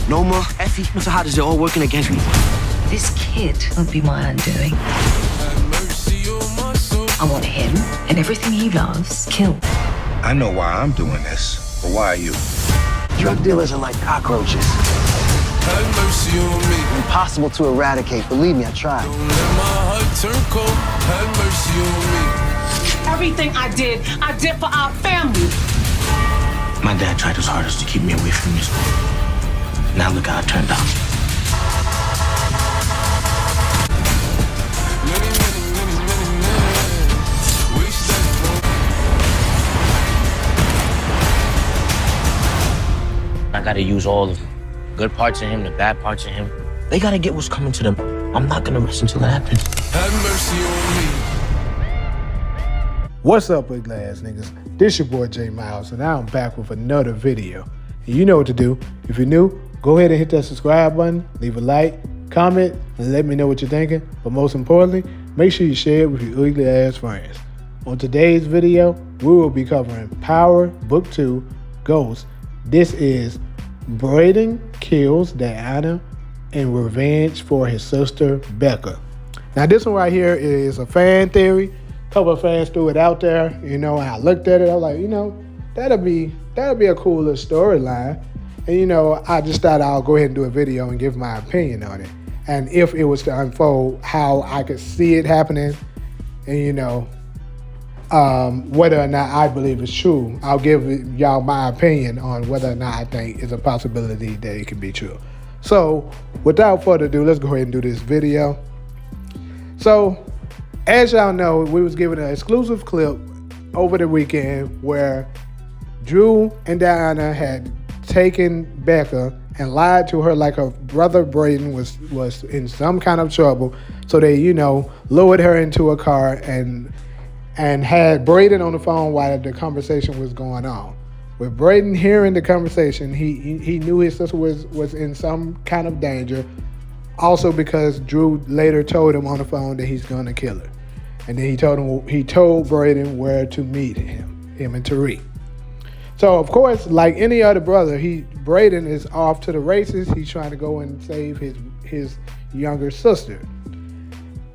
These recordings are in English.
No more Effie. So how does it all working against me? This kid won't be my undoing. I want him and everything he loves killed. I know why I'm doing this, but why are you? Drug dealers are like cockroaches. Have mercy on me. Impossible to eradicate. Believe me, I tried. Don't let my heart turn cold. Have mercy on me. Everything I did for our family. My dad tried his hardest to keep me away from this. Now look how it turned out. I gotta use all the good parts of him, the bad parts of him. They gotta get what's coming to them. I'm not gonna rest until it happens. Have mercy on me. What's up, big ass niggas? This your boy J Miles, and now I'm back with another video. And you know what to do. If you're new, go ahead and hit that subscribe button, leave a like, comment, and let me know what you're thinking. But most importantly, make sure you share it with your ugly ass friends. On today's video, we will be covering Power Book 2, Ghost. This is Braden Kills Diana in revenge for his sister Becca. Now this one right here is a fan theory. A couple of fans threw it out there, and I looked at it, I was like, that'll be a cool little storyline. And I just thought I'll go ahead and do a video and give my opinion on it. And if it was to unfold, how I could see it happening, and whether or not I believe it's true, I'll give y'all my opinion on whether or not I think it's a possibility that it could be true. So without further ado, let's go ahead and do this video. So as y'all know, we was given an exclusive clip over the weekend where Drew and Diana had taken Becca and lied to her like her brother Braden was in some kind of trouble. So they, lured her into a car and had Braden on the phone while the conversation was going on. With Braden hearing the conversation, he knew his sister was in some kind of danger. Also because Drew later told him on the phone that he's gonna kill her. And then he told Braden where to meet him and Tariq. So of course, like any other brother, Braden is off to the races. He's trying to go and save his younger sister.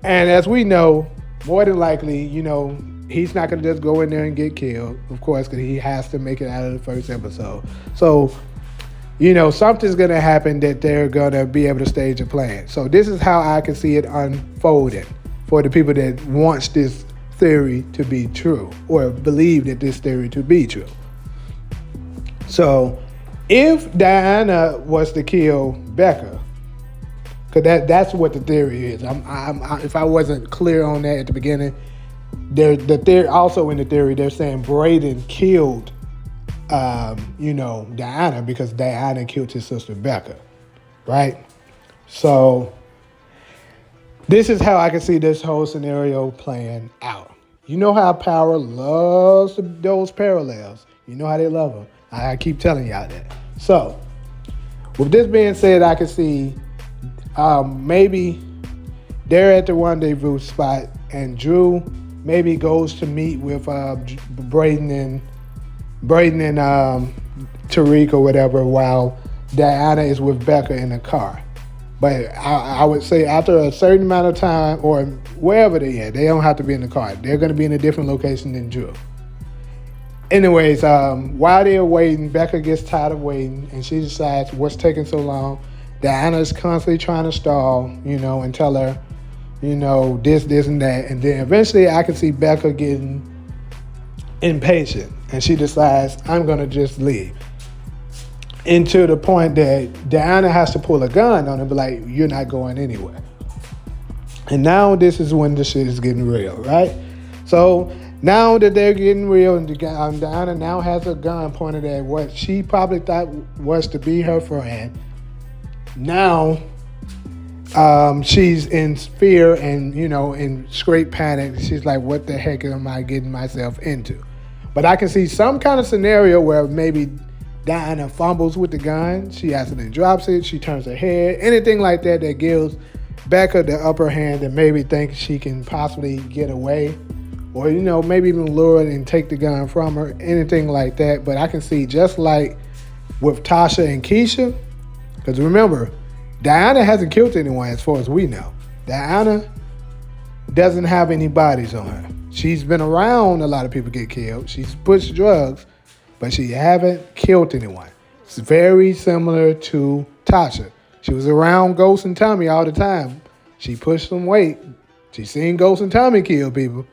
And as we know, more than likely, he's not going to just go in there and get killed, of course, because he has to make it out of the first episode. So, something's going to happen that they're going to be able to stage a plan. So this is how I can see it unfolding for the people that wants this theory to be true or believe that this theory to be true. So if Diana was to kill Becca, because that's what the theory is. If I wasn't clear on that at the beginning, also in the theory, they're saying Braden killed, Diana because Diana killed his sister Becca, right? So this is how I can see this whole scenario playing out. You know how Power loves those parallels. You know how they love them. I keep telling y'all that. So with this being said, I can see maybe they're at the rendezvous spot and Drew maybe goes to meet with Braden and Tariq or whatever while Diana is with Becca in the car. But I would say after a certain amount of time or wherever they're at, they don't have to be in the car. They're going to be in a different location than Drew. Anyways, while they're waiting, Becca gets tired of waiting and she decides what's taking so long. Diana's constantly trying to stall, and tell her, this and that. And then eventually I can see Becca getting impatient and she decides, I'm going to just leave. And to the point that Diana has to pull a gun on him, but like, you're not going anywhere. And now this is when the shit is getting real, right? So now that they're getting real and Diana now has a gun pointed at what she probably thought was to be her friend. Now she's in fear and, in straight panic. She's like, what the heck am I getting myself into? But I can see some kind of scenario where maybe Diana fumbles with the gun. She accidentally drops it. She turns her head. Anything like that gives Becca the upper hand and maybe thinks she can possibly get away. Or, maybe even lure it and take the gun from her. Anything like that. But I can see just like with Tasha and Keisha, Because remember, Diana hasn't killed anyone as far as we know. Diana doesn't have any bodies on her. She's been around a lot of people get killed. She's pushed drugs, but she haven't killed anyone. It's very similar to Tasha. She was around Ghost and Tommy all the time. She pushed some weight. She's seen Ghost and Tommy kill people,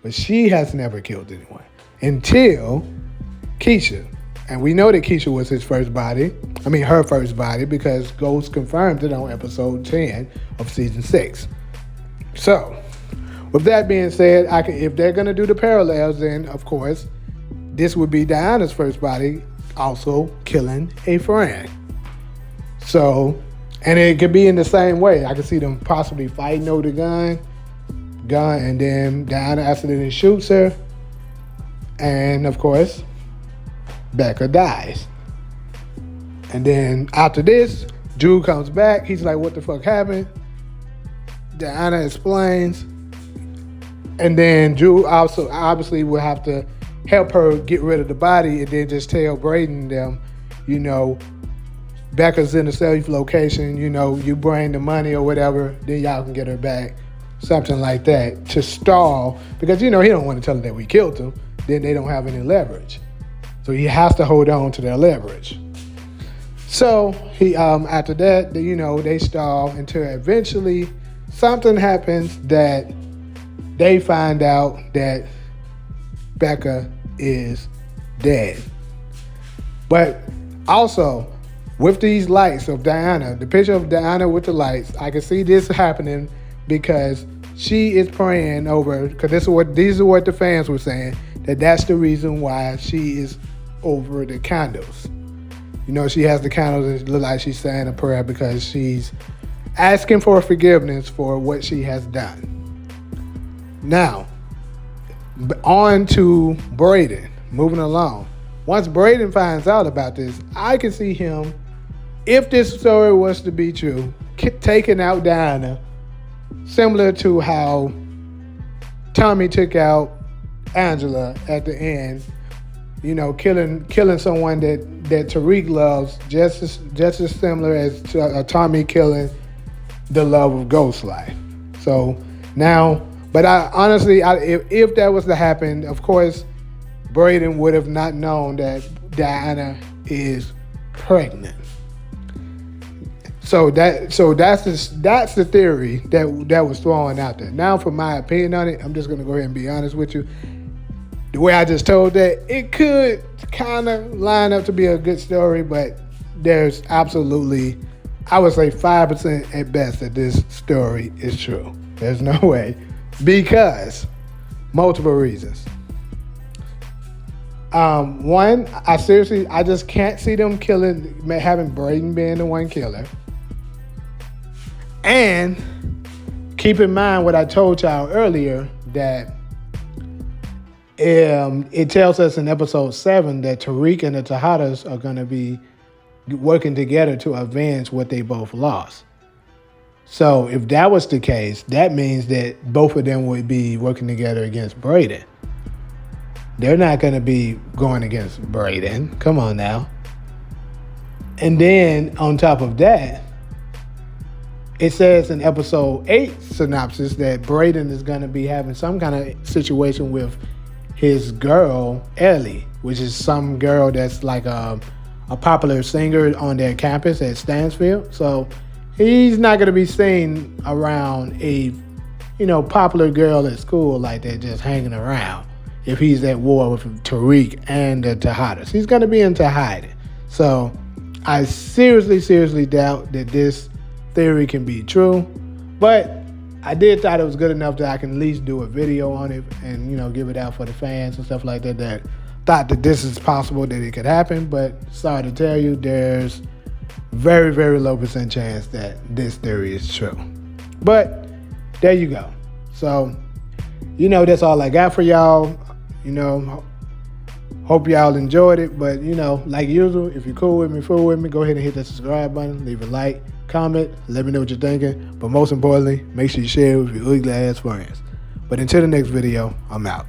but she has never killed anyone until Keisha. And we know that Keisha was her first body, because Ghost confirmed it on episode 10 of season 6. So, with that being said, if they're going to do the parallels, then, of course, this would be Diana's first body also killing a friend. So, and it could be in the same way. I could see them possibly fighting over the gun, and then Diana accidentally shoots her. And, of course, Becca dies. And then after this, Drew comes back. He's like, what the fuck happened? Diana explains. And then Drew also obviously will have to help her get rid of the body and then just tell Braden them, Becca's in a safe location, you bring the money or whatever, then y'all can get her back. Something like that to stall. Because, he don't want to tell them that we killed him. Then they don't have any leverage. So he has to hold on to their leverage. So he after that, they stall until eventually something happens that they find out that Becca is dead. But also, with these lights of Diana, the picture of Diana with the lights, I can see this happening because she is praying over, because these are what the fans were saying, that's the reason why she is over the candles. She has the candles and it looks like she's saying a prayer because she's asking for forgiveness for what she has done. Now, on to Braden, moving along. Once Braden finds out about this, I can see him, if this story was to be true, taking out Diana, similar to how Tommy took out Angela at the end, killing someone that Tariq loves, just as similar as Tommy killing the love of Ghost life. So now, but I honestly, if that was to happen, of course, Braden would have not known that Diana is pregnant. So that's the theory that was thrown out there. Now, for my opinion on it, I'm just gonna go ahead and be honest with you. The way I just told that, it could kind of line up to be a good story, but there's absolutely, I would say 5% at best that this story is true. There's no way, because multiple reasons. One, I just can't see them having Braden being the one killer. And keep in mind what I told y'all earlier, that it tells us in episode 7 that Tariq and the Tejadas are going to be working together to avenge what they both lost. So if that was the case, that means that both of them would be working together against Braden. They're not going to be going against Braden. Come on now. And then on top of that, it says in episode 8 synopsis that Braden is going to be having some kind of situation with his girl, Ellie, which is some girl that's like a popular singer on their campus at Stansfield. So he's not going to be seen around a, popular girl at school like that, just hanging around, if he's at war with Tariq and the Tejadas. He's going to be into hiding. So I seriously doubt that this theory can be true. But I did thought it was good enough that I can at least do a video on it and, give it out for the fans and stuff like that thought that this is possible, that it could happen. But sorry to tell you, there's very, very low % chance that this theory is true. But there you go. So, that's all I got for y'all. Hope y'all enjoyed it. But, like usual, if you're cool with me, go ahead and hit that subscribe button, leave a like, comment, let me know what you're thinking. But most importantly, make sure you share it with your ugly ass friends. But until the next video, I'm out.